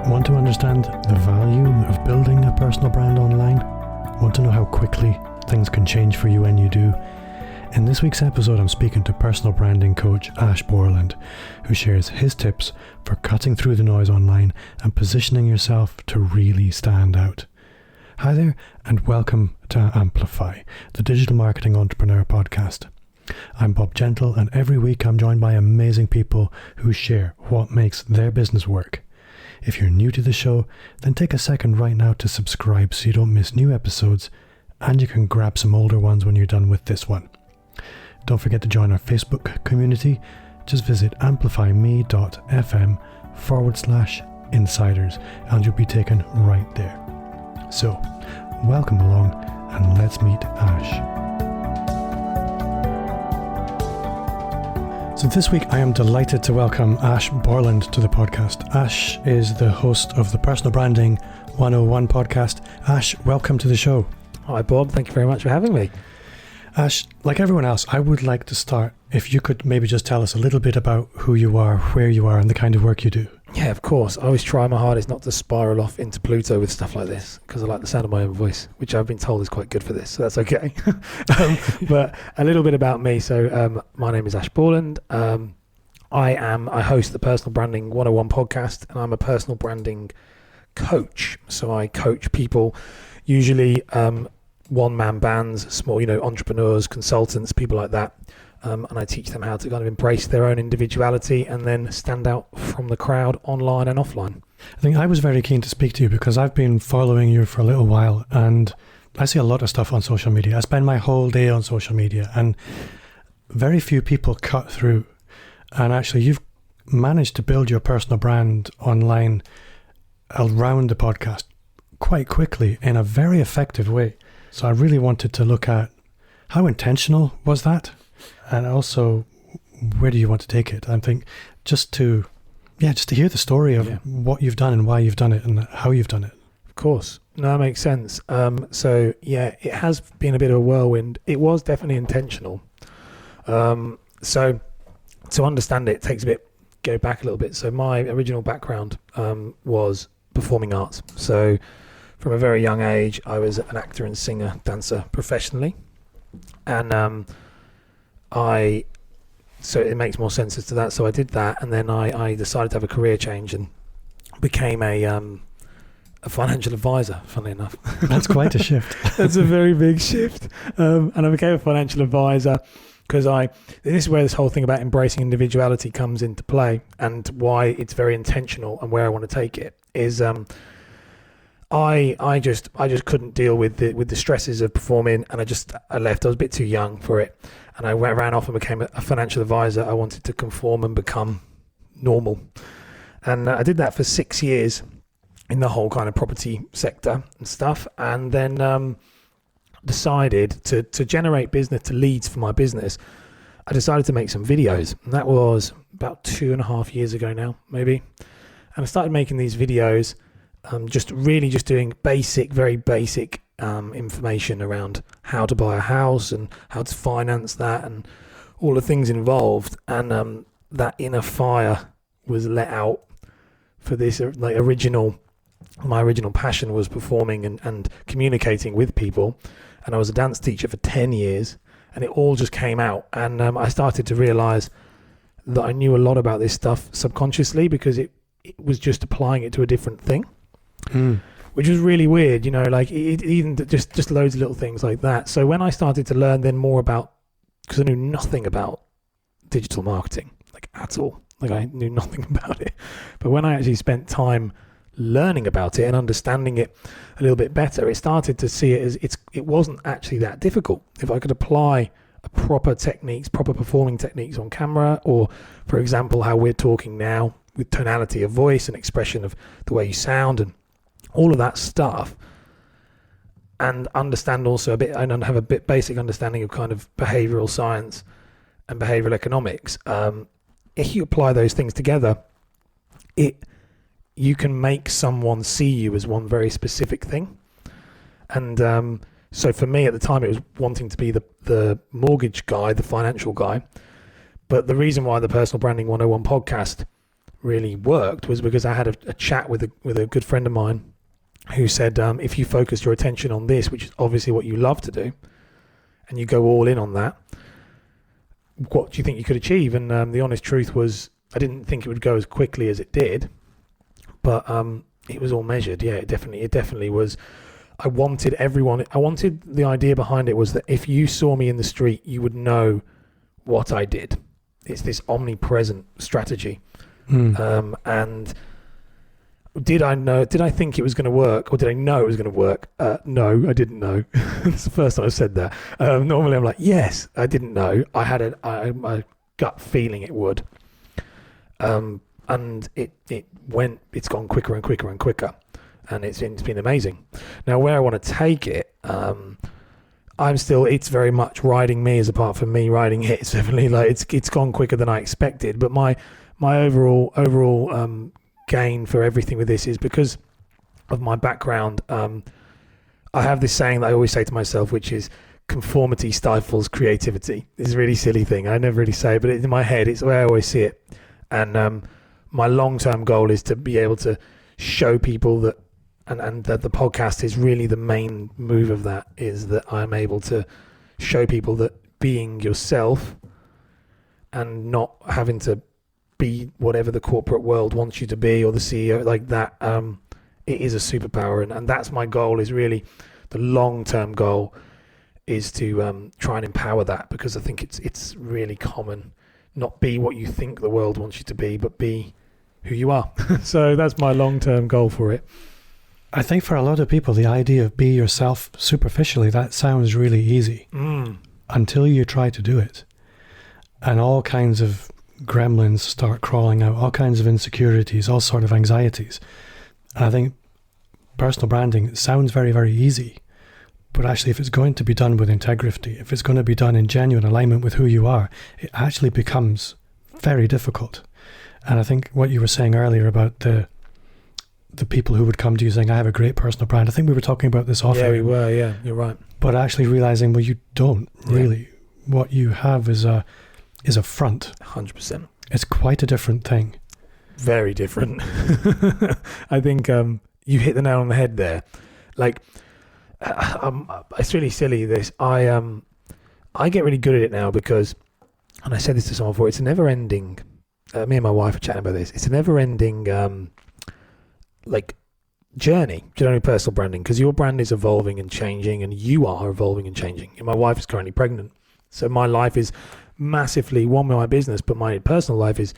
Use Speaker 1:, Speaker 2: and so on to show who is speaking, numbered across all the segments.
Speaker 1: Want to understand the value of building a personal brand online? Want to know how quickly things can change for you when you do? In this week's episode, I'm speaking to personal branding coach Ash Borland, who shares his tips for cutting through the noise online and positioning yourself to really stand out. Hi there, and welcome to Amplify, the digital marketing entrepreneur podcast. I'm Bob Gentle, and every week I'm joined by amazing people who share what makes their business work. If you're new to the show, then take a second right now to subscribe so you don't miss new episodes, and you can grab some older ones when you're done with this one. Don't forget to join our Facebook community. Just visit amplifyme.fm/insiders and you'll be taken right there. So, welcome along and let's meet Ash. So this week I am delighted to welcome Ash Borland to the podcast. Ash is the host of the Personal Branding 101 podcast. Ash, welcome to the show.
Speaker 2: Hi Bob, thank you very much for having me.
Speaker 1: Ash, like everyone else, I would like to start, if you could maybe just tell us a little bit about who you are, where you are, and the kind of work you do.
Speaker 2: Yeah, of course. I always try my hardest not to spiral off into Pluto with stuff like this, because I like the sound of my own voice, which I've been told is quite good for this, so that's okay. But a little bit about me. So my name is Ash Borland. I host the Personal Branding 101 podcast, and I'm a personal branding coach. So I coach people, usually one-man bands, small, entrepreneurs, consultants, people like that. And I teach them how to kind of embrace their own individuality and then stand out from the crowd online and offline.
Speaker 1: I think I was very keen to speak to you because I've been following you for a little while and I see a lot of stuff on social media. I spend my whole day on social media and very few people cut through. And actually, you've managed to build your personal brand online around the podcast quite quickly in a very effective way. So I really wanted to look at how intentional was that? And also, where do you want to take it? I think just to hear the story of what you've done and why you've done it and how you've done it.
Speaker 2: Of course. No, that makes sense. It has been a bit of a whirlwind. It was definitely intentional. So to understand it takes a bit, go back a little bit. So my original background was performing arts. So from a very young age, I was an actor and singer, dancer professionally. And so it makes more sense as to that. So I did that, and then I decided to have a career change and became a financial advisor, funnily enough.
Speaker 1: That's quite a shift.
Speaker 2: That's a very big shift. And I became a financial advisor because this is where this whole thing about embracing individuality comes into play, and why it's very intentional and where I want to take it is I just couldn't deal with the stresses of performing, and I left. I was a bit too young for it, and I ran off and became a financial advisor. I wanted to conform and become normal, and I did that for 6 years in the whole kind of property sector and stuff, and then decided to generate business, to leads for my business. I decided to make some videos, and that was about 2.5 years ago now, maybe. And I started making these videos. Just doing very basic information around how to buy a house and how to finance that and all the things involved. And that inner fire was let out for this my original passion was performing and communicating with people. And I was a dance teacher for 10 years, and it all just came out. And I started to realize that I knew a lot about this stuff subconsciously because it was just applying it to a different thing. Which was really weird, even just loads of little things like that. So when I started to learn then more about, because I knew nothing about digital marketing, at all, I knew nothing about it. But when I actually spent time learning about it and understanding it a little bit better, it started to see it as it wasn't actually that difficult. If I could apply proper performing techniques on camera, or for example, how we're talking now with tonality of voice and expression of the way you sound and all of that stuff, and understand also a bit, and have a bit basic understanding of kind of behavioral science and behavioral economics. If you apply those things together, you can make someone see you as one very specific thing. And so for me at the time, it was wanting to be the mortgage guy, the financial guy. But the reason why the Personal Branding 101 podcast really worked was because I had a chat with a good friend of mine who said, if you focus your attention on this, which is obviously what you love to do, and you go all in on that, what do you think you could achieve? And the honest truth was, I didn't think it would go as quickly as it did, but it was all measured. Yeah, it definitely was. I wanted the idea behind it was that if you saw me in the street, you would know what I did. It's this omnipresent strategy. And did I think it was going to work, or did I know it was going to work? No, I didn't know. It's the first time I've said that. Normally I'm like, yes, I didn't know. I had a gut feeling it would. And it's gone quicker and quicker and quicker. And it's been amazing. Now, where I want to take it, it's very much riding me as apart from me riding it. It's definitely like it's gone quicker than I expected. But my overall gain for everything with this is because of my background. I have this saying that I always say to myself, which is conformity stifles creativity. It's a really silly thing. I never really say it, but in my head, it's the way I always see it. And my long-term goal is to be able to show people that, and that the podcast is really the main move of that, is that I'm able to show people that being yourself and not having to be whatever the corporate world wants you to be, or the CEO like that, it is a superpower. And that's my goal, is really the long-term goal, is to try and empower that, because I think it's really common. Not be what you think the world wants you to be, but be who you are. So that's my long-term goal for it.
Speaker 1: I think for a lot of people, the idea of be yourself superficially, that sounds really easy until you try to do it. And all kinds of gremlins start crawling out, all kinds of insecurities, all sort of anxieties. And I think personal branding sounds very, very easy. But actually, if it's going to be done with integrity, if it's going to be done in genuine alignment with who you are, it actually becomes very difficult. And I think what you were saying earlier about the people who would come to you saying, I have a great personal brand. I think we were talking about this often.
Speaker 2: Yeah, we were. Yeah, you're right.
Speaker 1: But actually realizing, well, you don't really. Yeah. What you have is a front. 100%. It's quite a different thing.
Speaker 2: Very different. I think you hit the nail on the head there. Like, it's really silly, this. I get really good at it now because, and I said this to someone before, it's a never-ending, me and my wife are chatting about this, it's a never-ending journey, generally personal branding, because your brand is evolving and changing, and you are evolving and changing. And my wife is currently pregnant, so my life is massively, one with my business, but my personal life is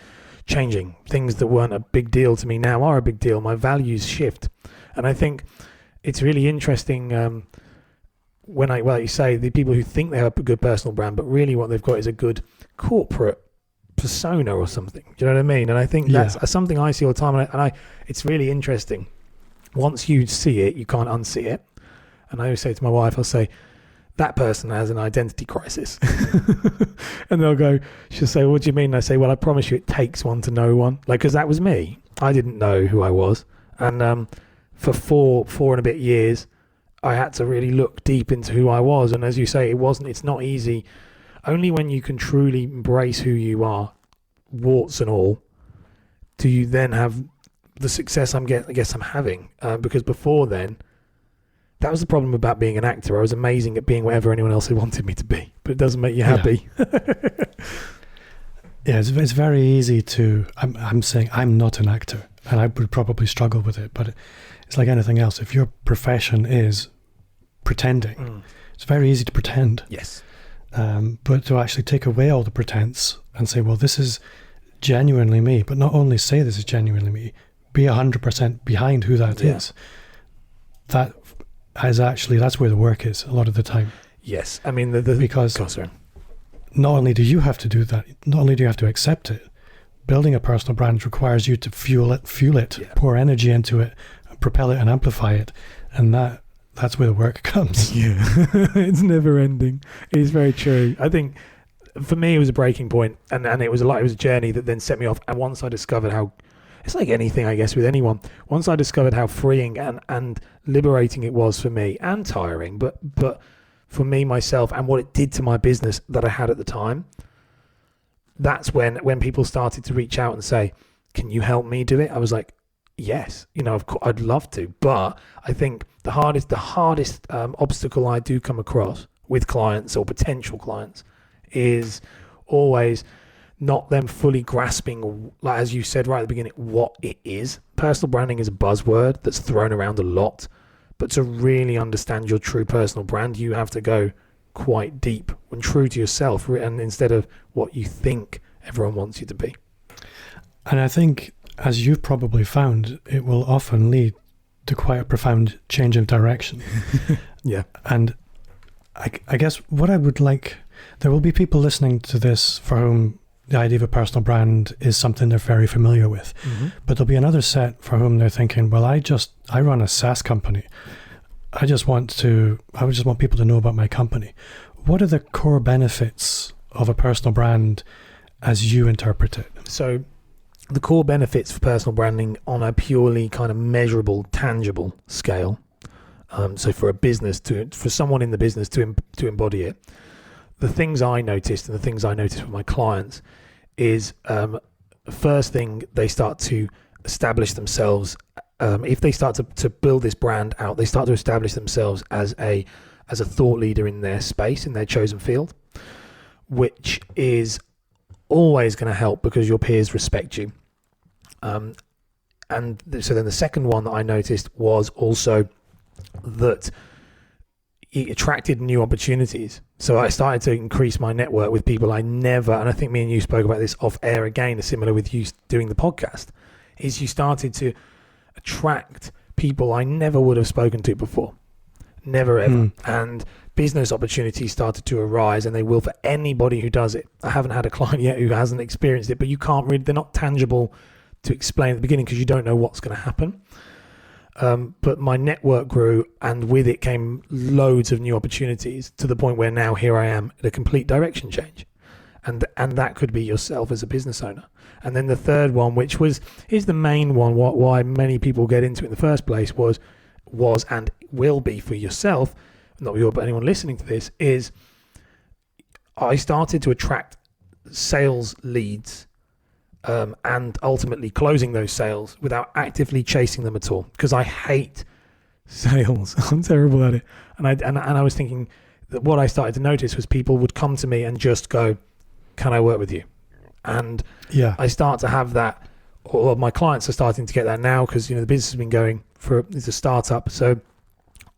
Speaker 2: changing. Things that weren't a big deal to me now are a big deal. My values shift, and I think it's really interesting when like you say, the people who think they have a good personal brand, but really what they've got is a good corporate persona or something. Do you know what I mean? And I think that's something I see all the time, and it's really interesting. Once you see it, you can't unsee it. And I always say to my wife, I'll say, that person has an identity crisis. And she'll say, what do you mean? And I say, well, I promise you it takes one to know one. Like, because that was me. I didn't know who I was. And for four and a bit years, I had to really look deep into who I was. And as you say, it's not easy. Only when you can truly embrace who you are, warts and all, do you then have the success I guess I'm having. Because before then, that was the problem about being an actor. I was amazing at being whatever anyone else had wanted me to be, but it doesn't make you happy.
Speaker 1: Yeah, it's very easy to, I'm saying I'm not an actor, and I would probably struggle with it, but it's like anything else. If your profession is pretending, it's very easy to pretend.
Speaker 2: Yes.
Speaker 1: But to actually take away all the pretense and say, well, this is genuinely me, but not only say this is genuinely me, be 100% behind who that is. That is actually, that's where the work is a lot of the time.
Speaker 2: Yes. I mean,
Speaker 1: because not only do you have to do that, not only do you have to accept it, building a personal brand requires you to fuel it, pour energy into it, propel it and amplify it. And that's where the work comes.
Speaker 2: Yeah. It's never ending. It's very true. I think for me, it was a breaking point, and it was a journey that then set me off. And once I discovered how, it's like anything, I guess, with anyone. Once I discovered how freeing and liberating it was for me, and tiring, but for me, myself, and what it did to my business that I had at the time, that's when people started to reach out and say, can you help me do it? I was like, yes, of course, I'd love to. But I think the hardest obstacle I do come across with clients or potential clients is always not them fully grasping, like as you said right at the beginning, what it is. Personal branding is a buzzword that's thrown around a lot, but to really understand your true personal brand, you have to go quite deep and true to yourself, and instead of what you think everyone wants you to be.
Speaker 1: And I think, as you've probably found, it will often lead to quite a profound change of direction.
Speaker 2: Yeah.
Speaker 1: And I guess what I would like, there will be people listening to this for whom the idea of a personal brand is something they're very familiar with.
Speaker 2: Mm-hmm.
Speaker 1: But there'll be another set for whom they're thinking, well, I run a SaaS company. I just want people to know about my company. What are the core benefits of a personal brand as you interpret it? So
Speaker 2: the core benefits for personal branding on a purely kind of measurable, tangible scale. So for a business, for someone in the business to embody it, the things I noticed and the things I noticed with my clients is, first thing, they start to establish themselves. If they start to build this brand out, they start to establish themselves as a thought leader in their space, in their chosen field, which is always going to help because your peers respect you. So then the second one that I noticed was also that it attracted new opportunities. So I started to increase my network with people I never, and I think me and you spoke about this off air again, similar with you doing the podcast, is you started to attract people I never would have spoken to before. Never ever. And business opportunities started to arise, and they will for anybody who does it. I haven't had a client yet who hasn't experienced it, but you can't really, they're not tangible to explain at the beginning because you don't know what's going to happen. But my network grew, and with it came loads of new opportunities to the point where now here I am at a complete direction change. And that could be yourself as a business owner. And then the third one, which is the main one, why many people get into it in the first place, was and will be for yourself, not you, but anyone listening to this, is I started to attract sales leads and ultimately closing those sales without actively chasing them at all, because I hate sales. I'm terrible at it. And I was thinking that what I started to notice was people would come to me and just go, can I work with you? And
Speaker 1: yeah,
Speaker 2: I start to have that, or my clients are starting to get that now because, the business has been going it's a startup. So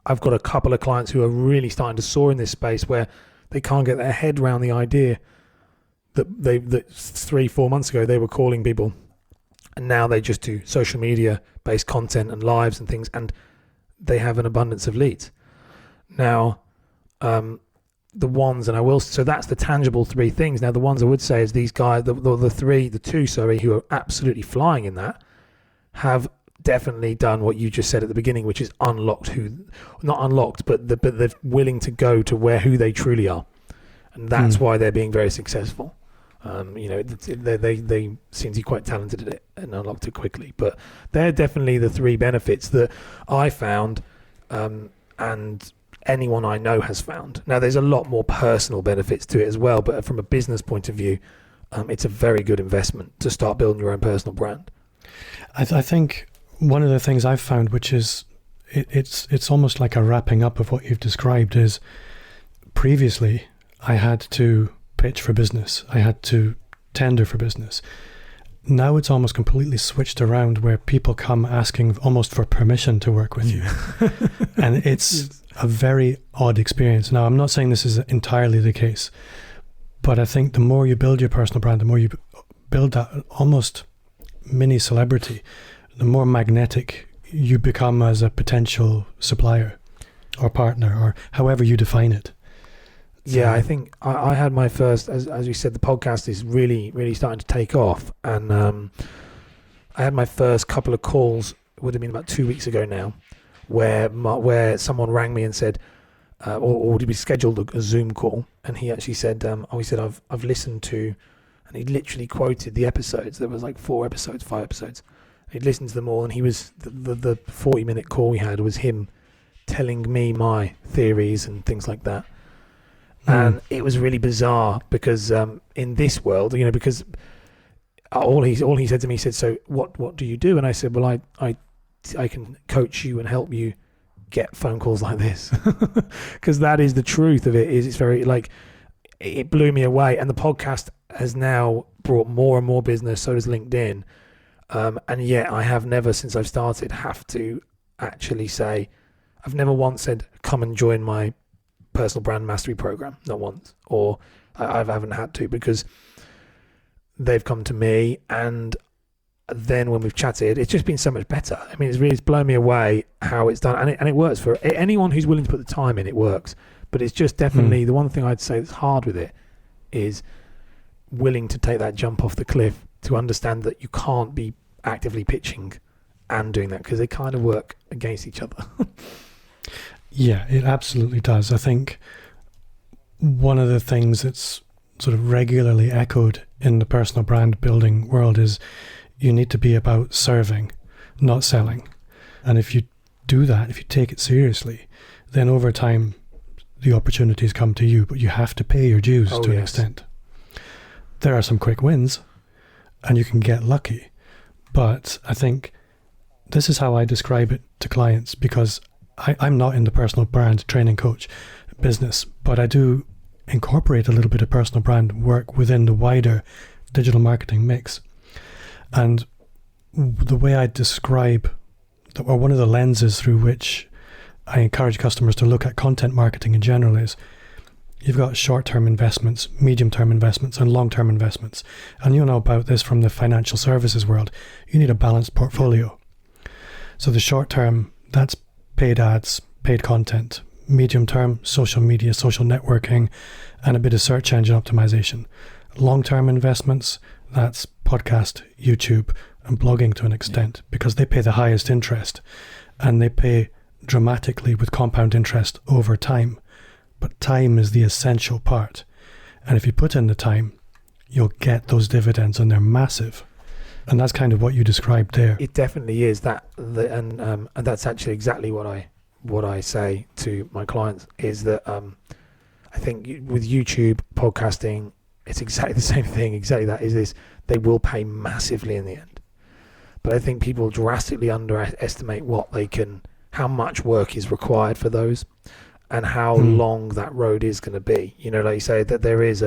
Speaker 2: I've got a couple of clients who are really starting to soar in this space where they can't get their head around the idea that 3-4 months ago they were calling people, and now they just do social media based content and lives and things, and they have an abundance of leads. Now, the ones, and I will, so that's the tangible three things. Now, the ones I would say is these guys, the two, who are absolutely flying in that, have definitely done what you just said at the beginning, which is not unlocked, but they're willing to go to who they truly are, and that's why they're being very successful. They seem to be quite talented at it and unlocked it quickly. But they're definitely the three benefits that I found, and anyone I know has found. Now, there's a lot more personal benefits to it as well, but from a business point of view, it's a very good investment to start building your own personal brand.
Speaker 1: I think one of the things I've found, which is it's almost like a wrapping up of what you've described, is previously I had to pitch for business. I had to tender for business. Now it's almost completely switched around, where people come asking almost for permission to work with you. And it's a very odd experience. Now, I'm not saying this is entirely the case, but I think the more you build your personal brand, the more you build that almost mini celebrity, the more magnetic you become as a potential supplier or partner, or however you define it.
Speaker 2: Yeah, I think I had my first, as you said, the podcast is really, really starting to take off. And I had my first couple of calls, it would have been about 2 weeks ago now, where someone rang me and said, or we scheduled a Zoom call, and he actually said, I've listened to, and he literally quoted the episodes. There was like 5 episodes. He'd listened to them all, and he was, the 40-minute call we had was him telling me my theories and things like that. And it was really bizarre because in this world, because all he said to me, he said, so what do you do? And I said, well, I can coach you and help you get phone calls like this, because that is the truth of it. Is it's very like, it blew me away. And the podcast has now brought more and more business. So does LinkedIn. And yet I have never, since I've started, have to actually say, I've never once said, come and join my personal brand mastery program. Not once. Or I haven't had to, because they've come to me, and then when we've chatted, it's just been so much better. I mean, it's blown me away how it's done, and it works for anyone who's willing to put the time in. It works, but it's just definitely the one thing I'd say that's hard with it is willing to take that jump off the cliff, to understand that you can't be actively pitching and doing that, because they kind of work against each other.
Speaker 1: Yeah, it absolutely does. I think one of the things that's sort of regularly echoed in the personal brand building world is you need to be about serving, not selling. And if you do that, if you take it seriously, then over time the opportunities come to you, but you have to pay your dues to an extent. There are some quick wins and you can get lucky. But I think this is how I describe it to clients, because I'm not in the personal brand training coach business, but I do incorporate a little bit of personal brand work within the wider digital marketing mix. And the way I describe, or one of the lenses through which I encourage customers to look at content marketing in general, is you've got short-term investments, medium-term investments, and long-term investments. And you know about this from the financial services world. You need a balanced portfolio. So the short-term, that's paid ads, paid content. Medium-term, social media, social networking, and a bit of search engine optimization. Long-term investments, that's podcast, YouTube, and blogging to an extent, because they pay the highest interest, and they pay dramatically with compound interest over time. But time is the essential part. And if you put in the time, you'll get those dividends, and they're massive. And that's kind of what you described there.
Speaker 2: It definitely is that, and that's actually exactly what I say to my clients, is that I think with YouTube, podcasting, it's exactly the same thing. Exactly that is this. They will pay massively in the end. But I think people drastically underestimate how much work is required for those, and how long that road is going to be. You know, like you say, that there is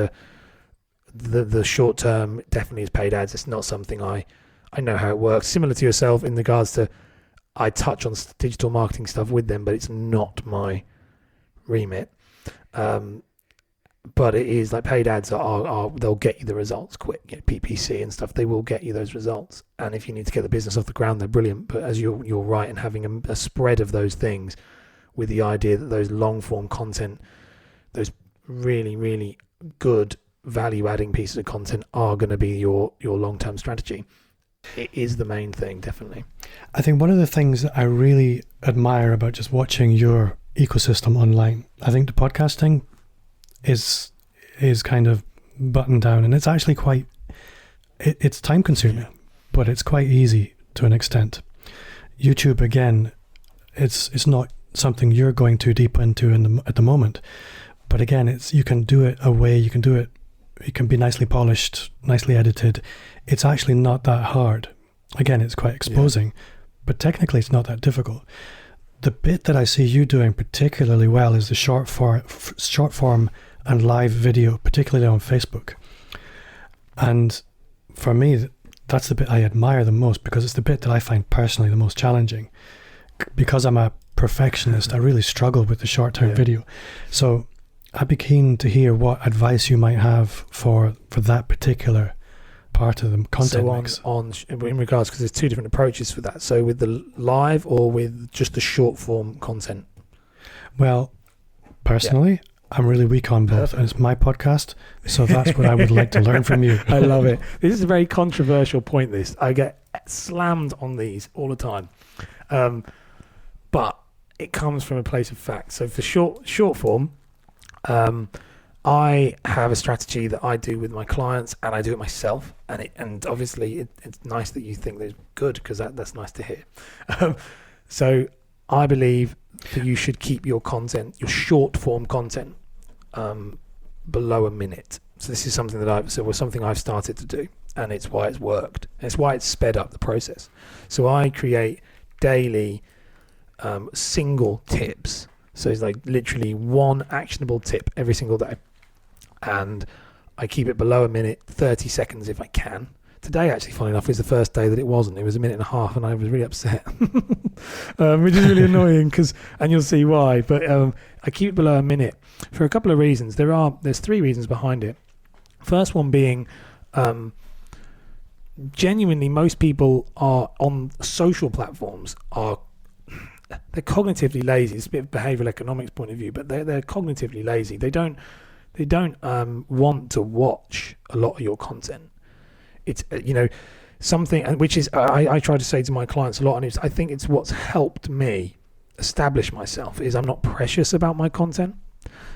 Speaker 2: the short term definitely is paid ads. It's not something I know how it works. Similar to yourself in regards to, I touch on digital marketing stuff with them, but it's not my remit. But it is like paid ads are they'll get you the results quick. You know, PPC and stuff, they will get you those results. And if you need to get the business off the ground, they're brilliant. But as you're right in having a spread of those things, with the idea that those long form content, those really, really good value adding pieces of content are going to be your long term strategy. It is the main thing, definitely.
Speaker 1: I think one of the things that I really admire about just watching your ecosystem online, I think the podcasting is kind of buttoned down, and it's actually quite, it's time consuming, but it's quite easy to an extent. YouTube, again, it's not something you're going too deep into at the moment, but again, you can do it it can be nicely polished, nicely edited. It's actually not that hard. Again, it's quite exposing, but technically it's not that difficult. The bit that I see you doing particularly well is the short form and live video, particularly on Facebook. And for me, that's the bit I admire the most, because it's the bit that I find personally the most challenging. Because I'm a perfectionist, I really struggle with the short-term video. So I'd be keen to hear what advice you might have for that particular part of the content mix.
Speaker 2: In regards, because there's two different approaches for that. So with the live or with just the short form content?
Speaker 1: Well, personally, I'm really weak on both, and it's my podcast, so that's what I would like to learn from you.
Speaker 2: I love it. This is a very controversial point, this. I get slammed on these all the time. But it comes from a place of fact. So for short form, I have a strategy that I do with my clients, and I do it myself. And obviously it's nice that you think that's good, because that's nice to hear. So I believe that you should keep your content, your short form content, below a minute. So this is something something I've started to do, and it's why it's worked. And it's why it's sped up the process. So I create daily single tips. So it's like literally one actionable tip every single day, and I keep it below a minute, 30 seconds if I can. Today, actually, funny enough, was the first day that it wasn't. It was a minute and a half, and I was really upset, which is really annoying, and you'll see why. But I keep it below a minute for a couple of reasons. There's 3 reasons behind it. First one being, genuinely, most people are on social platforms they're cognitively lazy. It's a bit of behavioural economics point of view, but they're cognitively lazy. They don't want to watch a lot of your content. It's something, and which is I try to say to my clients a lot, and I think it's what's helped me establish myself is I'm not precious about my content.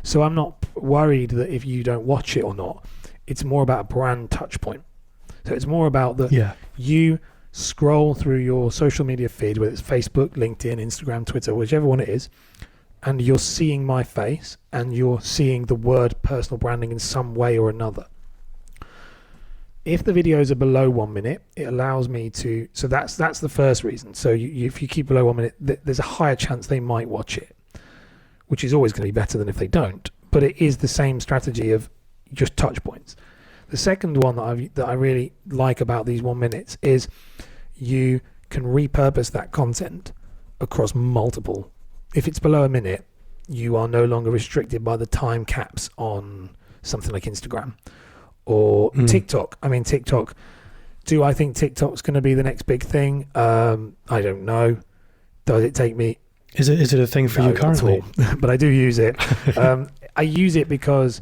Speaker 2: So I'm not worried that if you don't watch it or not. It's more about a brand touch point. So it's more about you scroll through your social media feed, whether it's Facebook, LinkedIn, Instagram, Twitter, whichever one it is, and you're seeing my face and you're seeing the word personal branding in some way or another. If the videos are below 1 minute, it allows me to, so that's the first reason. So if you keep below 1 minute, there's a higher chance they might watch it, which is always going to be better than if they don't. But it is the same strategy of just touch points. The second one that I really like about these 1 minutes is you can repurpose that content across multiple. If it's below a minute, you are no longer restricted by the time caps on something like Instagram or TikTok. I mean, TikTok. Do I think TikTok's going to be the next big thing? I don't know. Does it take me?
Speaker 1: Is it a thing for you currently?
Speaker 2: But I do use it. I use it because,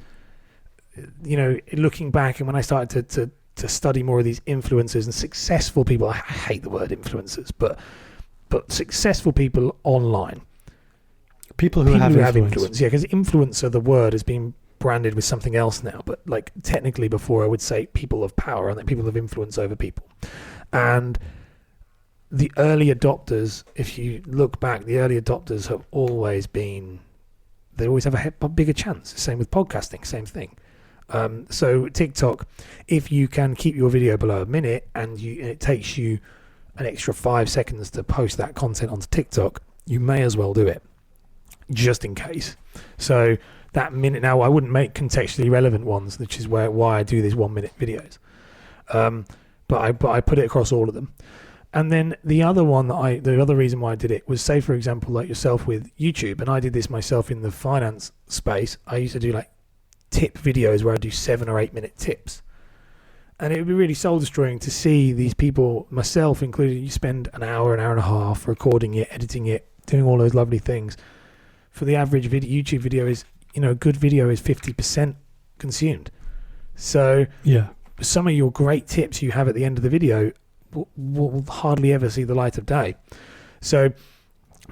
Speaker 2: looking back, and when I started to study more of these influencers and successful people, I hate the word influencers, but successful people online.
Speaker 1: People who have influence.
Speaker 2: Yeah, because influencer, the word, has been branded with something else now. But like technically before, I would say people of power and that people have influence over people. And the early adopters, if you look back, the early adopters have always been, they always have a bigger chance. Same with podcasting, same thing. So TikTok, if you can keep your video below a minute and it takes you an extra 5 seconds to post that content onto TikTok, you may as well do it, just in case. So that minute, now I wouldn't make contextually relevant ones, which is why I do these 1 minute videos. But I put it across all of them. And then the other reason why I did it was, say for example, like yourself with YouTube, and I did this myself in the finance space. I used to do like tip videos where I do 7 or 8 minute tips. And it would be really soul destroying to see these people, myself included, you spend an hour and a half recording it, editing it, doing all those lovely things. For the average YouTube video is, a good video is 50% consumed. So
Speaker 1: yeah,
Speaker 2: some of your great tips you have at the end of the video will hardly ever see the light of day. So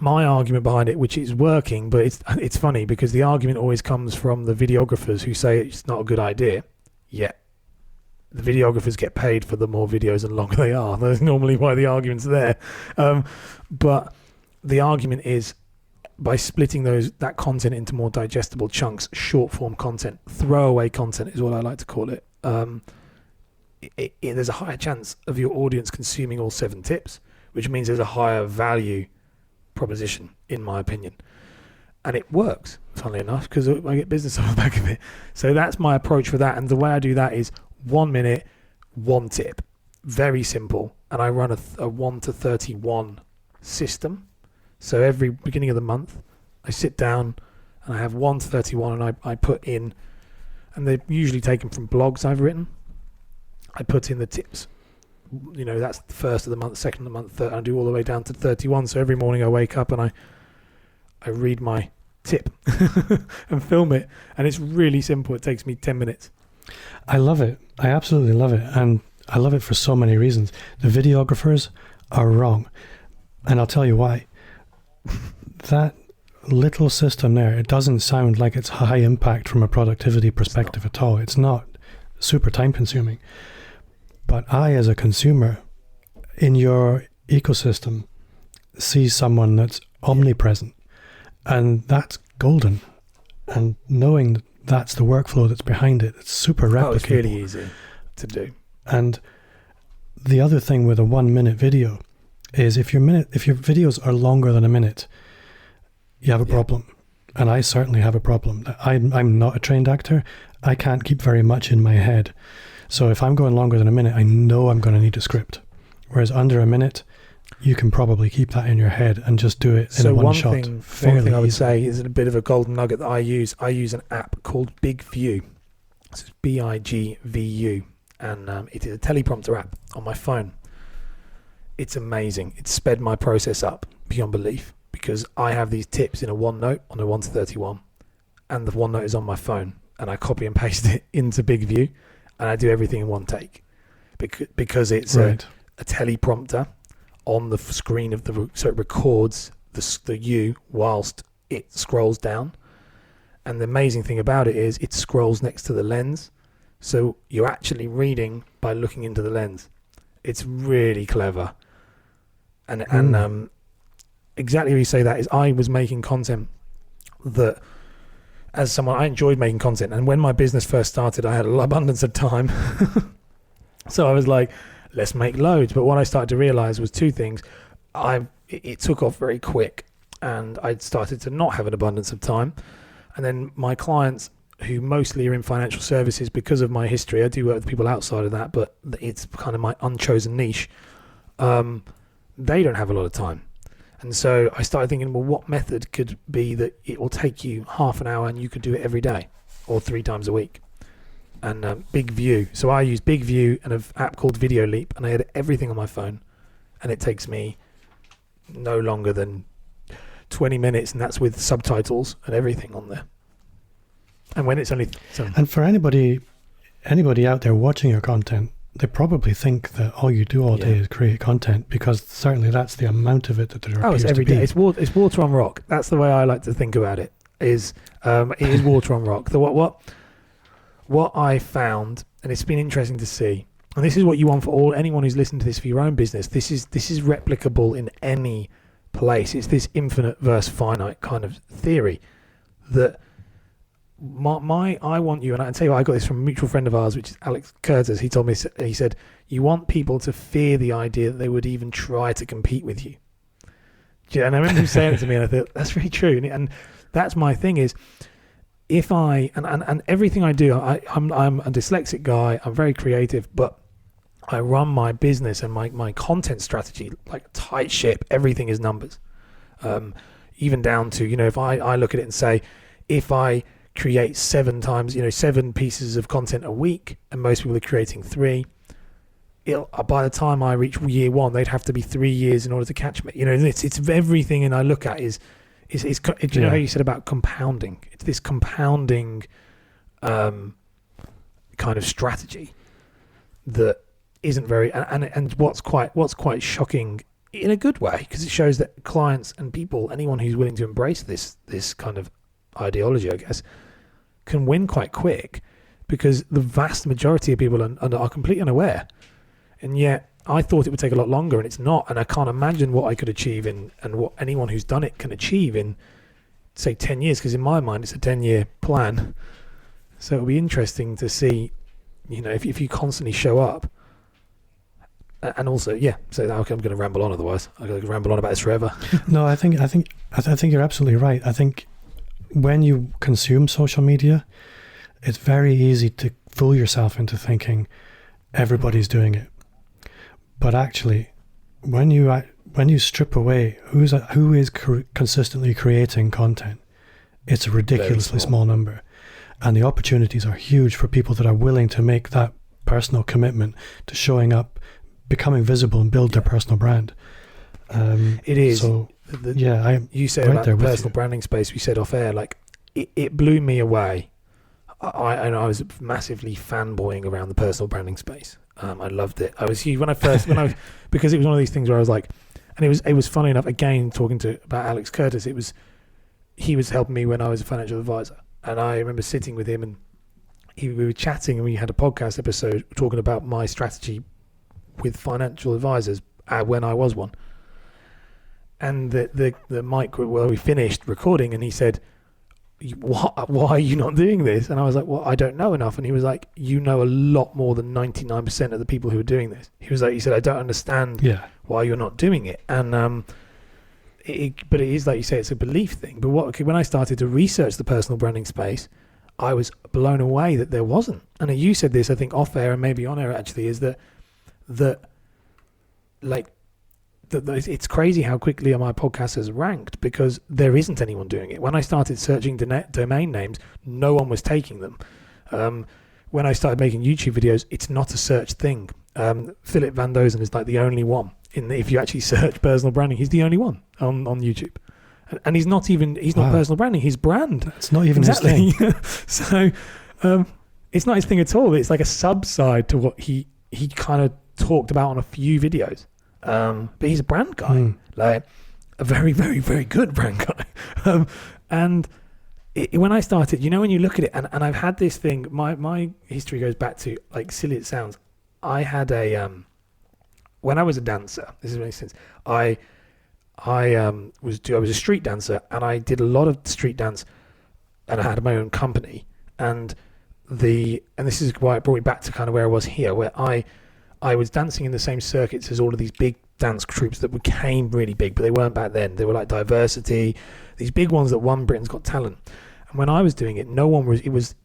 Speaker 2: my argument behind it, which is working, but it's funny because the argument always comes from the videographers who say it's not a good idea. Yet the videographers get paid for the more videos and longer they are. That's normally why the argument's there. But the argument is, by splitting that content into more digestible chunks, short form content, throwaway content is what I like to call it. There's a higher chance of your audience consuming all 7 tips, which means there's a higher value proposition, in my opinion. And it works, funnily enough, because I get business off the back of it. So that's my approach for that. And the way I do that is 1 minute, 1 tip. Very simple. And I run a 1 to 31 system. So every beginning of the month, I sit down and I have 1 to 31 and I put in, and they're usually taken from blogs I've written. I put in the tips. That's the first of the month, second of the month, third, I do all the way down to 31. So every morning I wake up and I read my tip and film it. And it's really simple. It takes me 10 minutes.
Speaker 1: I love it. I absolutely love it. And I love it for so many reasons. The videographers are wrong. And I'll tell you why. That little system there, it doesn't sound like it's high impact from a productivity perspective at all. It's not super time consuming. But I, as a consumer in your ecosystem, see someone that's omnipresent, and that's golden. And knowing that's the workflow that's behind it. It's super replicable.
Speaker 2: Oh, it's really easy to do.
Speaker 1: And the other thing with a 1 minute video is if your videos are longer than a minute, you have a problem. And I certainly have a problem. I'm not a trained actor. I can't keep very much in my head. So if I'm going longer than a minute, I know I'm going to need a script. Whereas under a minute, you can probably keep that in your head and just do it in one shot.
Speaker 2: One thing I would say is a bit of a golden nugget that I use. I use an app called Big View. It's BIGVU. And it is a teleprompter app on my phone. It's amazing. It's sped my process up beyond belief, because I have these tips in a OneNote on a 1:31, and the OneNote is on my phone, and I copy and paste it into Big View, and I do everything in one take, because it's a teleprompter on the screen of so it records the U whilst it scrolls down. And the amazing thing about it is it scrolls next to the lens, so you're actually reading by looking into the lens. It's really clever. And exactly what you say that is, I was making content that, as someone, I enjoyed making content. And when my business first started, I had an abundance of time. So I was like, let's make loads. But what I started to realize was two things. It took off very quick, and I started to not have an abundance of time. And then my clients, who mostly are in financial services, because of my history, I do work with people outside of that, but it's kind of my unchosen niche. They don't have a lot of time. And so I started thinking, well, what method could be that it will take you half an hour and you could do it every day or 3 times a week? And Big View. So I use Big View and an app called Video Leap, and I edit everything on my phone, and it takes me no longer than 20 minutes, and that's with subtitles and everything on there. And when it's only...
Speaker 1: And for anybody out there watching your content, they probably think that all you do all day is create content, because certainly that's the amount of it that there appears
Speaker 2: it's every
Speaker 1: to be.
Speaker 2: day. It's water on rock. That's the way I like to think about it. It is water on rock. What I found, and it's been interesting to see, and this is what you want for anyone who's listening to this for your own business. This is replicable in any place. It's this infinite versus finite kind of theory that I want you, and I can tell you, I got this from a mutual friend of ours, which is Alex Curtis. He told me, he said, you want people to fear the idea that they would even try to compete with you. And I remember him saying it to me, and I thought, that's really true. And that's my thing is, if and everything I do, I'm a dyslexic guy, I'm very creative, but I run my business and my content strategy like a tight ship. Everything is numbers. Even down to, if I look at it and say, if I create 7 pieces of content a week, and most people are creating 3, by the time I reach year 1, they'd have to be 3 years in order to catch me. It's everything, and I look at is you know how you said about compounding? It's this compounding kind of strategy that isn't very, and what's quite shocking in a good way, because it shows that clients and people, anyone who's willing to embrace this kind of ideology, I guess, can win quite quick, because the vast majority of people are completely unaware. And yet I thought it would take a lot longer, and it's not. And I can't imagine what I could achieve and what anyone who's done it can achieve in, say, 10 years, because in my mind it's a 10-year plan. So it'll be interesting to see, if you constantly show up. And also, so I'm going to ramble on, otherwise I'm going to ramble on about this forever.
Speaker 1: No, I think you're absolutely right. I think when you consume social media, it's very easy to fool yourself into thinking everybody's doing it. But actually, when you strip away who is consistently creating content, it's a ridiculously small number, and the opportunities are huge for people that are willing to make that personal commitment to showing up, becoming visible, and build their personal brand.
Speaker 2: It is.
Speaker 1: So
Speaker 2: you said
Speaker 1: right
Speaker 2: about
Speaker 1: there
Speaker 2: the
Speaker 1: with
Speaker 2: personal branding space. We said off air, like it blew me away. I was massively fanboying around the personal branding space. I loved it. I was huge because it was one of these things where I was like, and it was funny enough. Again, talking about Alex Curtis, he was helping me when I was a financial advisor, and I remember sitting with him, and we were chatting, and we had a podcast episode talking about my strategy with financial advisors when I was one. And the mic, well, we finished recording, and he said, why are you not doing this? And I was like, well, I don't know enough. And he was like, you know a lot more than 99% of the people who are doing this. He said, I don't understand why you're not doing it. And but it is, like you say, it's a belief thing. But when I started to research the personal branding space, I was blown away that there wasn't. And you said this, I think, off air and maybe on air actually, is that it's crazy how quickly my podcast has ranked because there isn't anyone doing it. When I started searching domain names, no one was taking them. When I started making YouTube videos, it's not a search thing. Philip Van Dozen is like the only one. If you actually search personal branding, he's the only one on YouTube. And he's not personal branding, his brand.
Speaker 1: It's not even his thing.
Speaker 2: So it's not his thing at all. It's like a sub-side to what he kind of talked about on a few videos. But he's a brand guy, like a very, very, very good brand guy. When I started, when you look at it, and I've had this thing, my history goes back to, like, silly it sounds, I had when I was a dancer, this is makes sense, I was a street dancer, and I did a lot of street dance, and I had my own company, and this is why it brought me back to kind of where I was here, where I was dancing in the same circuits as all of these big dance troupes that became really big, but they weren't back then. They were like Diversity, these big ones that won Britain's Got Talent. And when I was doing it,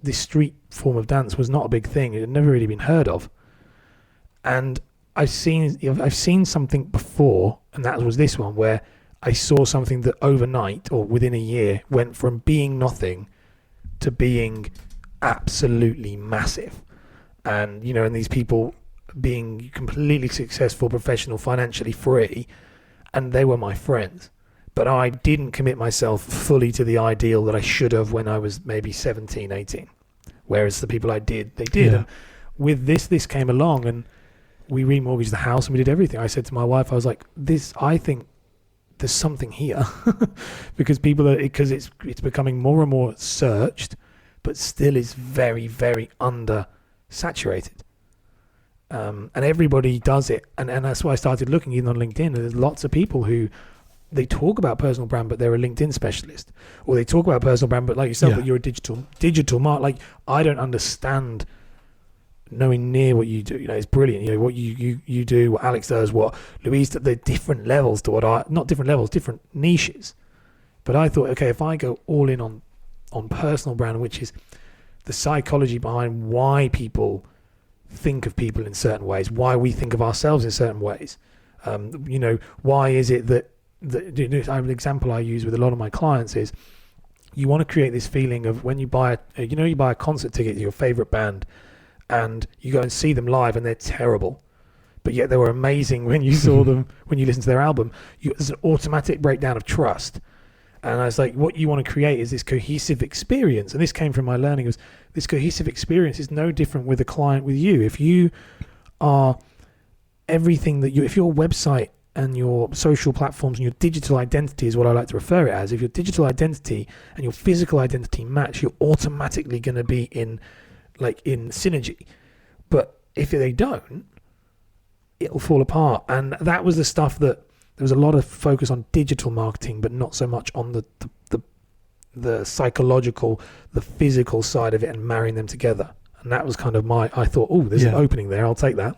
Speaker 2: this street form of dance was not a big thing. It had never really been heard of. And I've seen something before, and that was this one, where I saw something that overnight or within a year went from being nothing to being absolutely massive. And, and these people being completely successful, professional, financially free, and they were my friends. But I didn't commit myself fully to the ideal that I should have when I was maybe 17, 18. Whereas the people I did, they did.
Speaker 1: Yeah.
Speaker 2: And with this came along, and we remortgaged the house and we did everything. I said to my wife, I was like, I think there's something here. because it's becoming more and more searched, but still is very, very under-saturated. And everybody does it, and that's why I started looking even on LinkedIn. There's lots of people who they talk about personal brand, but they're a LinkedIn specialist, or they talk about personal brand, but like yourself, but you're a digital mark. Like, I don't understand nowhere near what you do. It's brilliant. What you do, what Alex does, what Louise does. They're different levels to not different levels, different niches. But I thought, okay, if I go all in on personal brand, which is the psychology behind why people think of people in certain ways, why we think of ourselves in certain ways, why is it that an example I use with a lot of my clients is, you want to create this feeling of when you buy a concert ticket to your favorite band, and you go and see them live and they're terrible, but yet they were amazing when you saw them, when you listen to their album. There's an automatic breakdown of trust. And I was like, what you want to create is this cohesive experience. And this came from my learning, was this cohesive experience is no different with a client with you. If you are everything if your website and your social platforms and your digital identity is what I like to refer it as, if your digital identity and your physical identity match, you're automatically going to be in synergy. But if they don't, it'll fall apart. And that was the stuff that there was a lot of focus on digital marketing, but not so much on the psychological, the physical side of it, and marrying them together. And that was kind of I thought, there's an opening there. I'll take that.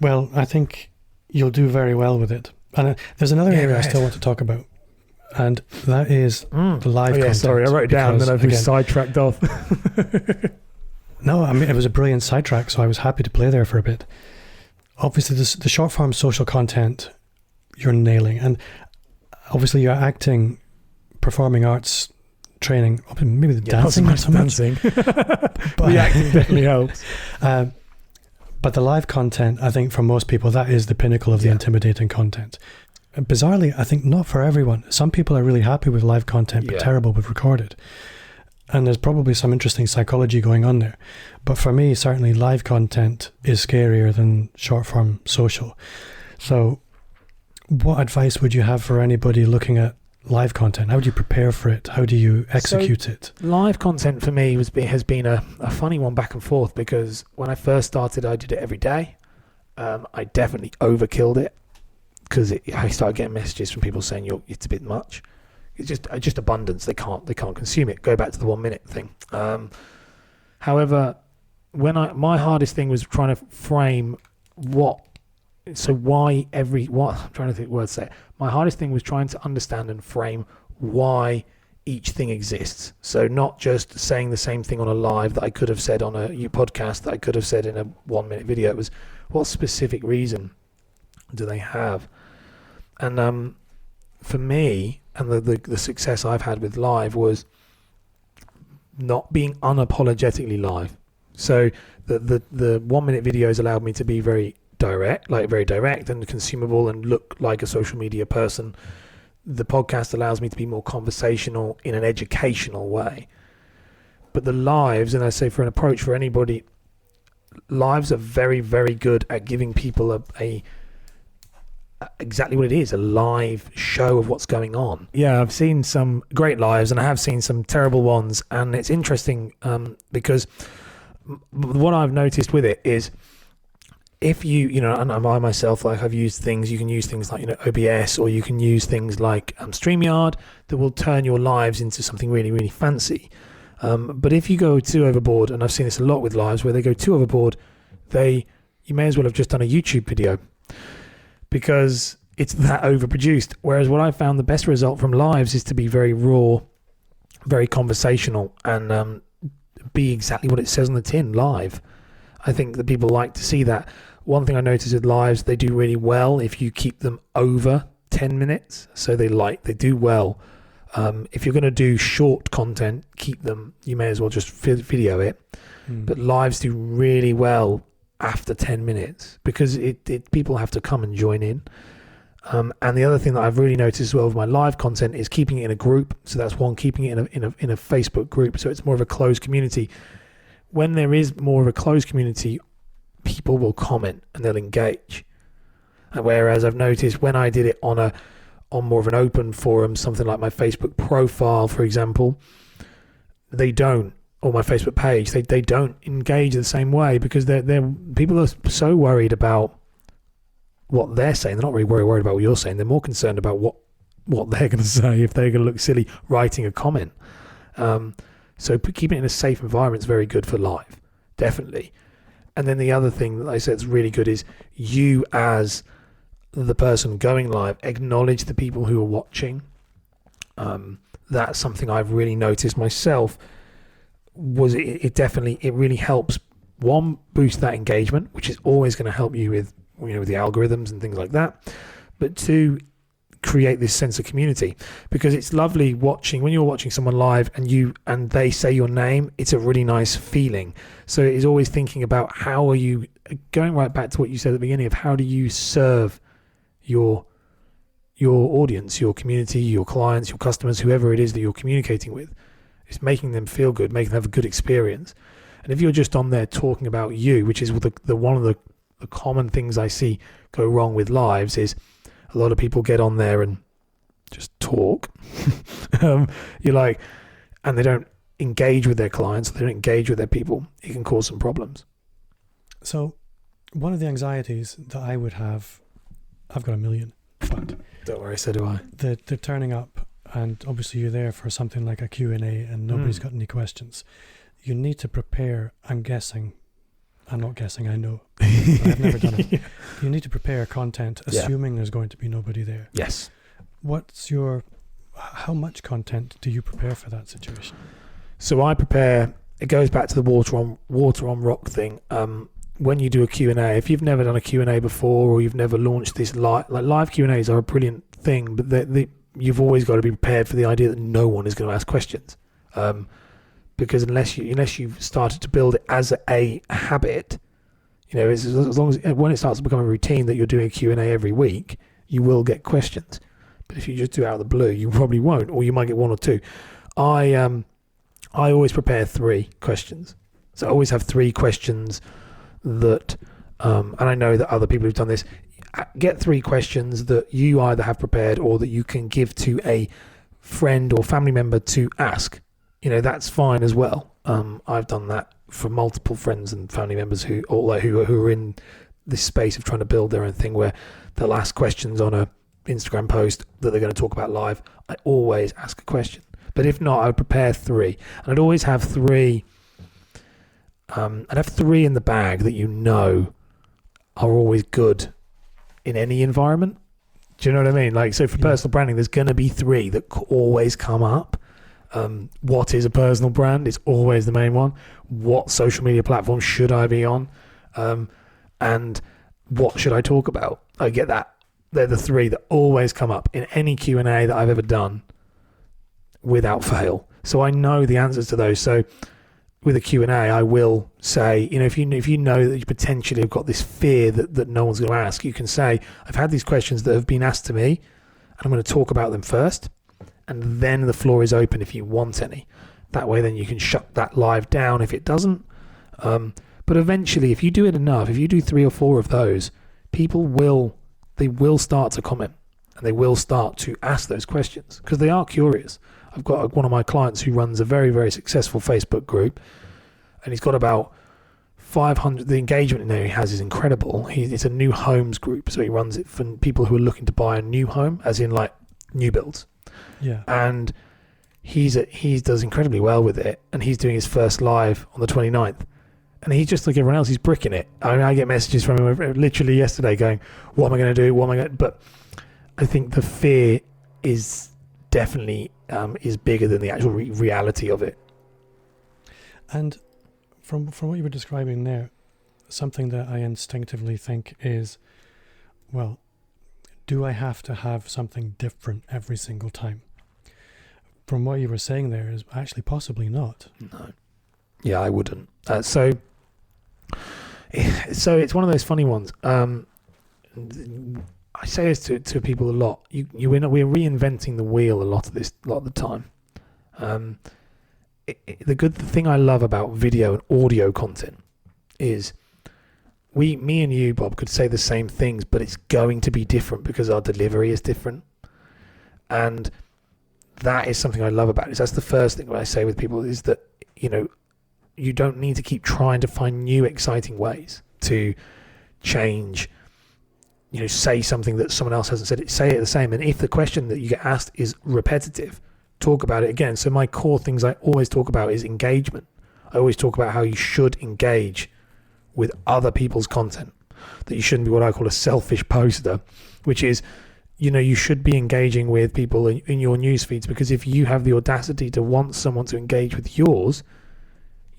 Speaker 1: Well, I think you'll do very well with it. And there's another area I still want to talk about, and that is the live content.
Speaker 2: Sorry, I wrote it down and then I've been sidetracked off.
Speaker 1: No, I mean, it was a brilliant sidetrack, so I was happy to play there for a bit. Obviously, the short form social content you're nailing, and obviously your acting, performing arts training, maybe the dancing,
Speaker 2: not so much dancing. But the acting definitely helps.
Speaker 1: But the live content, I think for most people, that is the pinnacle of the intimidating content. And bizarrely, I think not for everyone. Some people are really happy with live content, but terrible with recorded. And there's probably some interesting psychology going on there. But for me, certainly live content is scarier than short form social. So what advice would you have for anybody looking at live content? How do you prepare for it? How do you execute it?
Speaker 2: Live content for me has been a funny one back and forth, because when I first started, I did it every day. I definitely overkilled it, because I started getting messages from people saying it's a bit much. It's just abundance. They can't consume it. Go back to the 1 minute thing. However, my hardest thing was trying to frame I'm trying to think words to say. My hardest thing was trying to understand and frame why each thing exists. So not just saying the same thing on a live that I could have said on a podcast that I could have said in a 1 minute video. It was, what specific reason do they have? And for me, and the success I've had with live was not being unapologetically live. So the 1 minute videos allowed me to be very direct and consumable and look like a social media person. The podcast allows me to be more conversational in an educational way. But the lives, and I say for an approach for anybody, lives are very, very good at giving people a exactly what it is, a live show of what's going on. Yeah, I've seen some great lives and I have seen some terrible ones, and it's interesting because what I've noticed with it is, if and I myself, like, I've used things, you can use things like, OBS, or you can use things like StreamYard that will turn your lives into something really, really fancy. But if you go too overboard, and I've seen this a lot with lives where they go too overboard, you may as well have just done a YouTube video, because it's that overproduced. Whereas what I found the best result from lives is to be very raw, very conversational, and be exactly what it says on the tin, live. I think that people like to see that. One thing I noticed with lives, they do really well if you keep them over 10 minutes. So they do well. If you're going to do short content, you may as well just video it. But lives do really well after 10 minutes because people have to come and join in. And the other thing that I've really noticed as well with my live content is keeping it in a group. So that's one, keeping it in a Facebook group. So it's more of a closed community. When there is more of a closed community, people will comment and they'll engage. And whereas I've noticed when I did it on more of an open forum, something like my Facebook profile, for example, they don't, or my Facebook page, they don't engage the same way because people are so worried about what they're saying. They're not really worried about what you're saying. They're more concerned about what they're going to say, if they're going to look silly writing a comment. So keeping it in a safe environment is very good for live, definitely. And then the other thing that I said is really good is you, as the person going live, acknowledge the people who are watching. That's something I've really noticed myself. It really helps, one, boost that engagement, which is always going to help you with with the algorithms and things like that. But two, create this sense of community, because it's lovely watching when you're watching someone live and they say your name. It's a really nice feeling. So it's always thinking about how are you, going right back to what you said at the beginning, of how do you serve your audience, your community, your clients, your customers, whoever it is that you're communicating with. It's making them feel good, making them have a good experience. And if you're just on there talking about you, which is the one of the common things I see go wrong with lives, is a lot of people get on there and just talk. And they don't engage with their clients, they don't engage with their people. It can cause some problems.
Speaker 1: So one of the anxieties that I would have, I've got a million, but
Speaker 2: don't worry, so do I.
Speaker 1: They're turning up, and obviously you're there for something like a Q&A and nobody's got any questions. You need to prepare, I'm not guessing, I know. I've never done it. You need to prepare content assuming there's going to be nobody there.
Speaker 2: Yes.
Speaker 1: How much content do you prepare for that situation?
Speaker 2: So I prepare, it goes back to the water on rock thing. When you do a Q&A, if you've never done a Q&A before, or you've never launched this live Q&As are a brilliant thing, but you've always got to be prepared for the idea that no one is going to ask questions. Because unless you've started to build it as a habit, as long as when it starts to become a routine that you're doing a Q&A every week, you will get questions. But if you just do it out of the blue, you probably won't, or you might get one or two. I always prepare 3 questions. So I always have 3 questions that, and I know that other people who've done this, get 3 questions that you either have prepared or that you can give to a friend or family member to ask. That's fine as well. I've done that for multiple friends and family members who are in this space of trying to build their own thing, where they'll ask questions on a Instagram post that they're going to talk about live, I always ask a question. But if not, I would prepare 3. And I'd always have 3. I'd have 3 in the bag that are always good in any environment. Do you know what I mean? Like, so for personal branding, there's going to be 3 that always come up. What is a personal brand? It's always the main one. What social media platform should I be on? And what should I talk about? I get that. They're the 3 that always come up in any Q&A that I've ever done without fail. So I know the answers to those. So with a Q&A, I will say, if you know that you potentially have got this fear that no one's going to ask, you can say, I've had these questions that have been asked to me, and I'm going to talk about them first, and then the floor is open if you want any. That way, then you can shut that live down if it doesn't. But eventually, if you do it enough, if you do 3 or 4 of those, people will start to comment, and they will start to ask those questions because they are curious. I've got one of my clients who runs a very, very successful Facebook group, and he's got about 500. The engagement now he has is incredible. It's a new homes group, so he runs it for people who are looking to buy a new home, as in like new builds.
Speaker 1: Yeah.
Speaker 2: And he does incredibly well with it, and he's doing his first live on the 29th. And he's just like everyone else, he's bricking it. I get messages from him literally yesterday going, what am I going to do? What am I going to... But I think the fear is definitely is bigger than the actual reality of it.
Speaker 1: And from what you were describing there, something that I instinctively think is, well, do I have to have something different every single time? From what you were saying there is actually possibly not.
Speaker 2: No. Yeah, I wouldn't. So it's one of those funny ones. I say this to people a lot. We're reinventing the wheel a lot of the time. The thing I love about video and audio content is me and you, Bob, could say the same things, but it's going to be different because our delivery is different. And that is something I love about it. That's the first thing I say with people is that, you don't need to keep trying to find new exciting ways to change, say something that someone else hasn't said. Say it the same. And if the question that you get asked is repetitive, talk about it again. So my core things I always talk about is engagement. I always talk about how you should engage with other people's content, that you shouldn't be what I call a selfish poster, which is, you should be engaging with people in your news feeds, because if you have the audacity to want someone to engage with yours,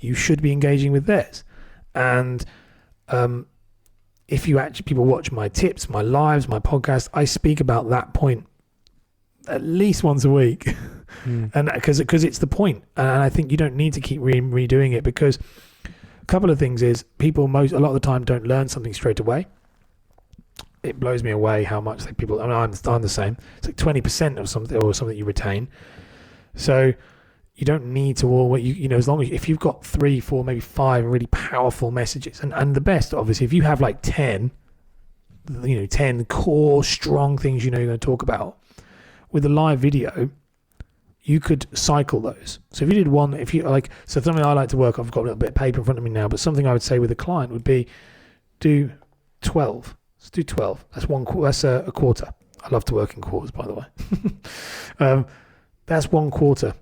Speaker 2: you should be engaging with theirs. And if people watch my tips, my lives, my podcast, I speak about that point at least once a week. And because it's the point. And I think you don't need to keep redoing it, because a couple of things is a lot of the time don't learn something straight away. It blows me away how much people, I'm the same. It's like 20% of something or something you retain. So you don't need to always, as long as if you've got 3, 4, maybe 5 really powerful messages, and the best, obviously, if you have like 10 core strong things you're going to talk about with a live video, you could cycle those. So if you did one, so something I like to work, I've got a little bit of paper in front of me now, but something I would say with a client would be do 12. Let's do 12. That's a quarter. I love to work in quarters, by the way. That's 1 quarter.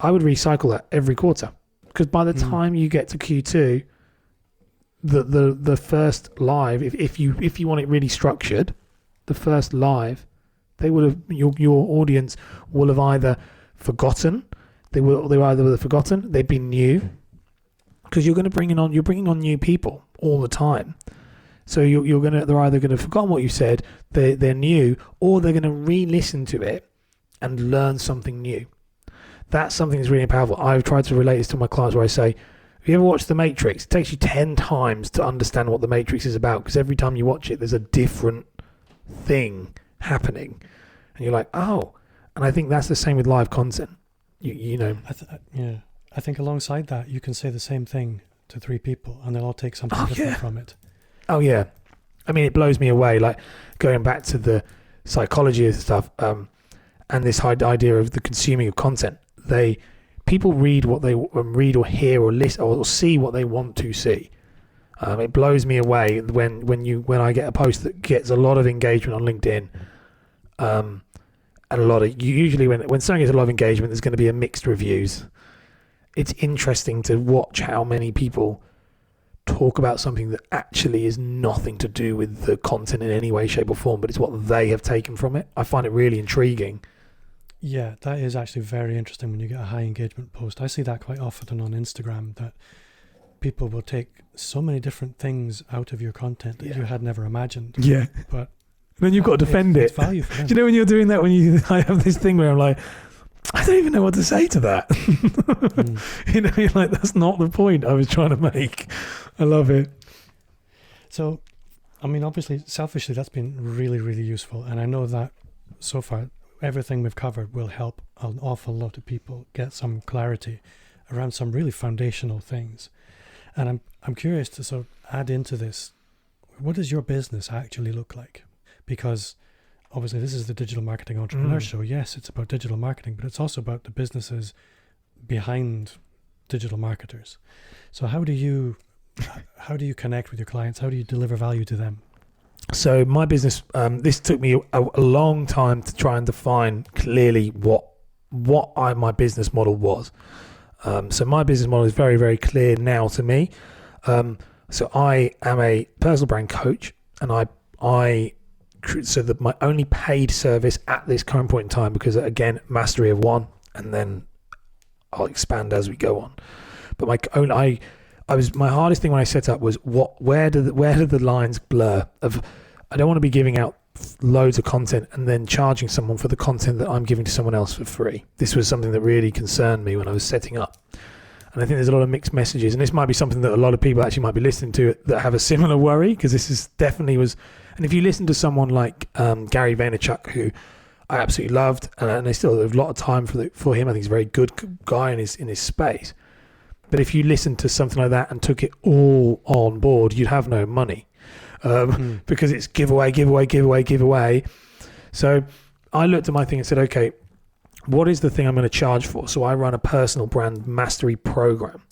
Speaker 2: I would recycle that every quarter, because by the time you get to Q2, the first live, if you want it really structured, the first live, they would have your audience will have either forgotten, they've been new, because you're bringing on new people all the time. So they're either going to have forgotten what you said, they're new, or they're going to re-listen to it and learn something new. That's something that's really powerful. I've tried to relate this to my clients where I say, have you ever watched The Matrix? It takes you 10 times to understand what The Matrix is about, because every time you watch it, there's a different thing happening. And you're like, oh. And I think that's the same with live content.
Speaker 1: I think alongside that, you can say the same thing to 3 people, and they'll all take something different from it.
Speaker 2: Oh, yeah. I mean, it blows me away, like going back to the psychology of stuff, and this idea of the consuming of content. People read what they read or hear or listen or see what they want to see. It blows me away when I get a post that gets a lot of engagement on LinkedIn, And a lot of usually when something has a lot of engagement, there's going to be a mixed reviews. It's interesting to watch how many people talk about something that actually is nothing to do with the content in any way, shape or form, but it's what they have taken from it. I find it really intriguing.
Speaker 1: Yeah, that is actually very interesting when you get a high engagement post. I see that quite often on Instagram, that people will take so many different things out of your content that you had never imagined.
Speaker 2: Yeah.
Speaker 1: But
Speaker 2: then you've got to defend it.
Speaker 1: It's value for them.
Speaker 2: Do you know when you're doing that, I have this thing where I'm like, I don't even know what to say to that. You know, you're like, that's not the point I was trying to make. I love it.
Speaker 1: So, I mean, obviously, selfishly, that's been really, really useful. And I know that so far, everything we've covered will help an awful lot of people get some clarity around some really foundational things. And I'm curious to sort of add into this, what does your business actually look like? Because obviously this is the Digital Marketing Entrepreneur Show. Yes, it's about digital marketing, but it's also about the businesses behind digital marketers. So how do you connect with your clients? How do you deliver value to them?
Speaker 2: So my business, this took me a long time to try and define clearly what my business model was. So my business model is very, very clear now to me. So I am a personal brand coach, and so that my only paid service at this current point in time, because again, mastery of one, and then I'll expand as we go on. But my hardest thing when I set up was where do the lines blur of, I don't want to be giving out loads of content and then charging someone for the content that I'm giving to someone else for free. This was something that really concerned me when I was setting up. And I think there's a lot of mixed messages, and this might be something that a lot of people actually might be listening to that have a similar worry, because this is definitely was. And if you listen to someone like Gary Vaynerchuk, who I absolutely loved, and I still have a lot of time for him. I think he's a very good guy in his space. But if you listened to something like that and took it all on board, you'd have no money, because it's give away. So I looked at my thing and said, okay, what is the thing I'm going to charge for? So I run a personal brand mastery program.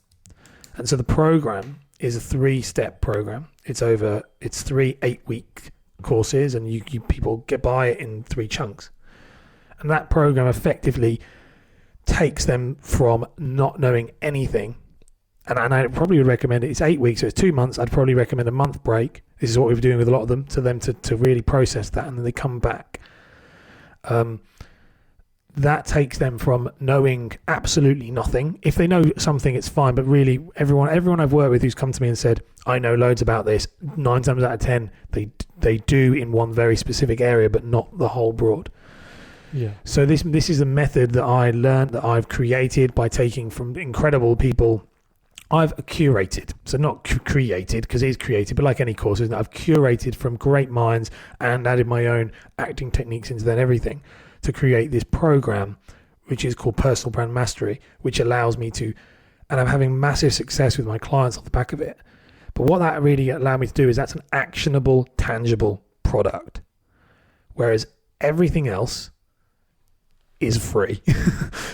Speaker 2: And so the program is a 3-step program. It's 3 8-week courses, and you people buy it in 3 chunks. And that program effectively takes them from not knowing anything. And I probably would recommend it. It's 8 weeks, so it's 2 months. I'd probably recommend a month break. This is what we're doing with a lot of them, to really process that, and then they come back. That takes them from knowing absolutely nothing. If they know something, it's fine. But really, everyone I've worked with who's come to me and said, I know loads about this, 9 times out of 10, they do in one very specific area, but not the whole broad.
Speaker 1: Yeah.
Speaker 2: So this is a method that I learned, that I've created by taking from incredible people. I've curated, so not created, because it is created, but like any course, isn't it? I've curated from great minds and added my own acting techniques into that, everything, to create this program, which is called Personal Brand Mastery, which allows me to, and I'm having massive success with my clients off the back of it. But what that really allowed me to do is that's an actionable, tangible product. Whereas everything else is free.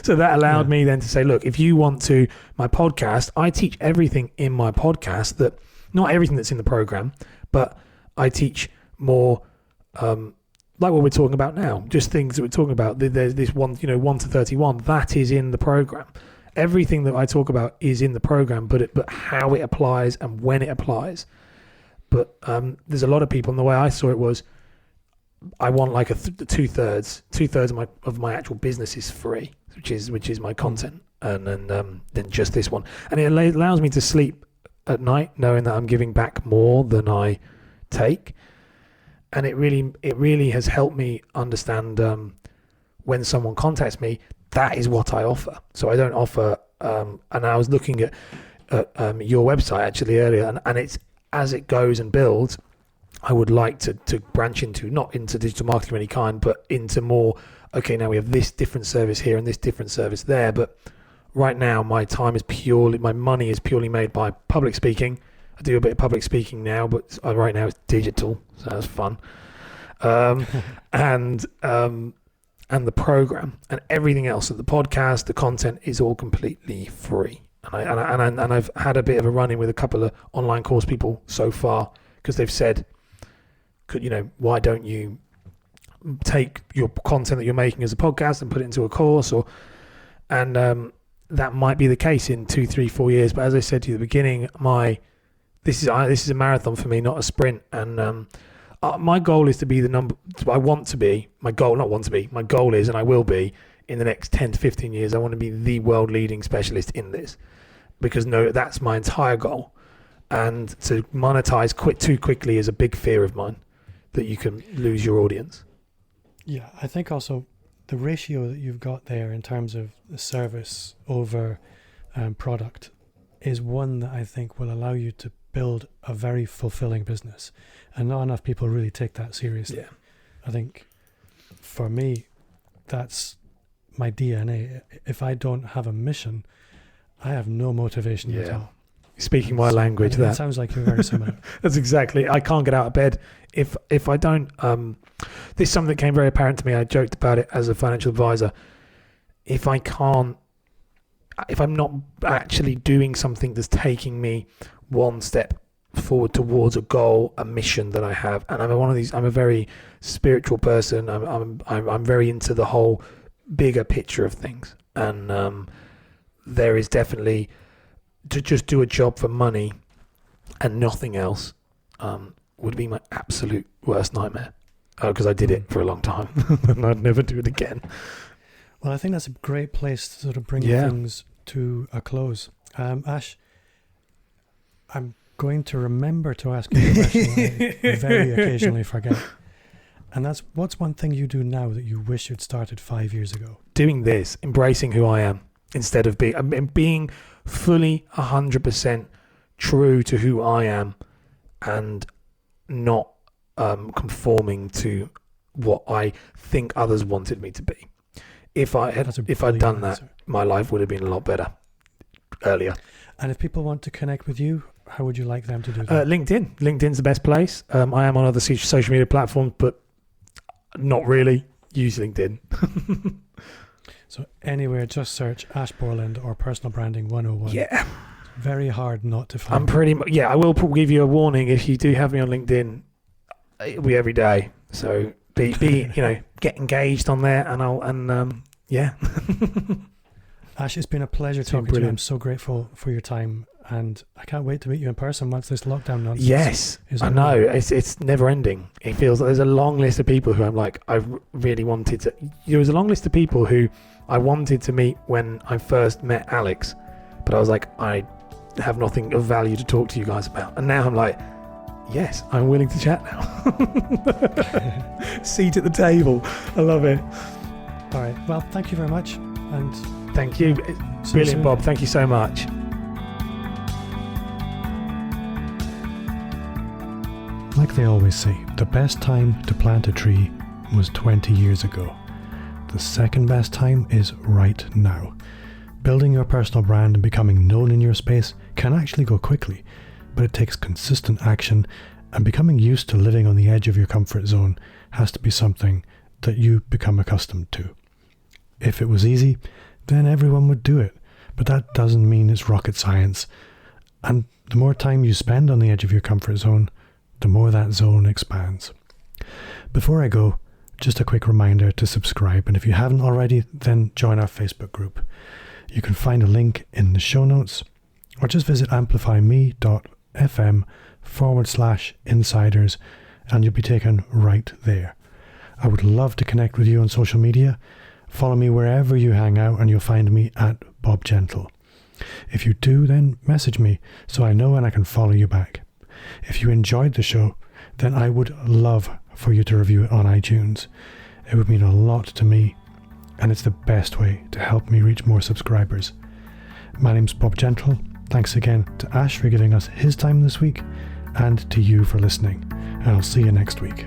Speaker 2: So that allowed me then to say, look, if you want to, my podcast, I teach everything in my podcast, that not everything that's in the program, but I teach more, like what we're talking about now, just things that we're talking about. There's this 1 to 31, that is in the program. Everything that I talk about is in the program, but how it applies and when it applies. But there's a lot of people, and the way I saw it was, I want like two-thirds of my actual business is free, which is my content, and then just this one, and it allows me to sleep at night knowing that I'm giving back more than I take. And it really has helped me understand when someone contacts me, that is what I offer. So I don't offer, and I was looking at your website actually earlier, and it's, as it goes and builds, I would like to branch into, not into digital marketing of any kind, but into more, okay, now we have this different service here and this different service there. But right now my money is purely made by public speaking. I do a bit of public speaking now, but right now it's digital, so that's fun. And the program and everything else, the podcast, the content is all completely free. And I've had a bit of a run-in with a couple of online course people so far, because they've said, why don't you take your content that you're making as a podcast and put it into a course, and that might be the case in 2, 3, 4 years. But as I said to you at the beginning, this is a marathon for me, not a sprint. And my goal is to be the number. I want to be my goal, not want to be. My goal is, and I will be in the next 10 to 15 years. I want to be the world leading specialist in this, because that's my entire goal. And to monetize too quickly is a big fear of mine, that you can lose your audience.
Speaker 1: Yeah, I think also the ratio that you've got there in terms of the service over product is one that I think will allow you to build a very fulfilling business. And not enough people really take that seriously.
Speaker 2: Yeah.
Speaker 1: I think for me, that's my DNA. If I don't have a mission, I have no motivation at all.
Speaker 2: Speaking my language,
Speaker 1: that sounds like you're very similar.
Speaker 2: That's exactly. I can't get out of bed if I don't. This is something that came very apparent to me. I joked about it as a financial advisor. If I'm not actually doing something that's taking me one step forward towards a goal, a mission that I have, and I'm a very spiritual person. I'm very into the whole bigger picture of things, and there is definitely, to just do a job for money and nothing else would be my absolute worst nightmare, because I did it for a long time and I'd never do it again.
Speaker 1: Well, I think that's a great place to sort of bring things to a close. Ash, I'm going to remember to ask you a question I very occasionally forget. And that's, what's one thing you do now that you wish you'd started 5 years ago?
Speaker 2: Doing this, embracing who I am, instead of being fully 100% true to who I am, and not conforming to what I think others wanted me to be. If I'd done that, my life would have been a lot better earlier.
Speaker 1: And if people want to connect with you, how would you like them to do that?
Speaker 2: LinkedIn. LinkedIn's the best place. I am on other social media platforms, but not really. Use LinkedIn.
Speaker 1: So anywhere, just search Ash Borland or Personal Branding 101.
Speaker 2: Yeah.
Speaker 1: It's very hard not to find.
Speaker 2: I will give you a warning. If you do have me on LinkedIn, it'll be every day. So be get engaged on there, and
Speaker 1: Ash, it's been a pleasure talking to you. I'm so grateful for your time, and I can't wait to meet you in person once this lockdown nonsense.
Speaker 2: Yes, I know. It's never ending. It feels like there's a long list of people who I'm like, I really wanted to. There was a long list of people who I wanted to meet when I first met Alex, but I was like, I have nothing of value to talk to you guys about. And now I'm like, yes, I'm willing to chat now. Seat at the table. I love it.
Speaker 1: All right. Well, thank you very much. And
Speaker 2: thank you. Brilliant, Bob. Thank you so much.
Speaker 1: Like they always say, the best time to plant a tree was 20 years ago. The second best time is right now. Building your personal brand and becoming known in your space can actually go quickly, but it takes consistent action, and becoming used to living on the edge of your comfort zone has to be something that you become accustomed to. If it was easy, then everyone would do it, but that doesn't mean it's rocket science. And the more time you spend on the edge of your comfort zone, the more that zone expands. Before I go, just a quick reminder to subscribe, and if you haven't already, then join our Facebook group. You can find a link in the show notes, or just visit amplifyme.fm/insiders, and you'll be taken right there. I would love to connect with you on social media. Follow me wherever you hang out, and you'll find me at Bob Gentle. If you do, then message me so I know and I can follow you back. If you enjoyed the show, then I would love for you to review it on iTunes. It would mean a lot to me, and it's the best way to help me reach more subscribers. My name's Bob Gentle. Thanks again to Ash for giving us his time this week, and to you for listening, and I'll see you next week.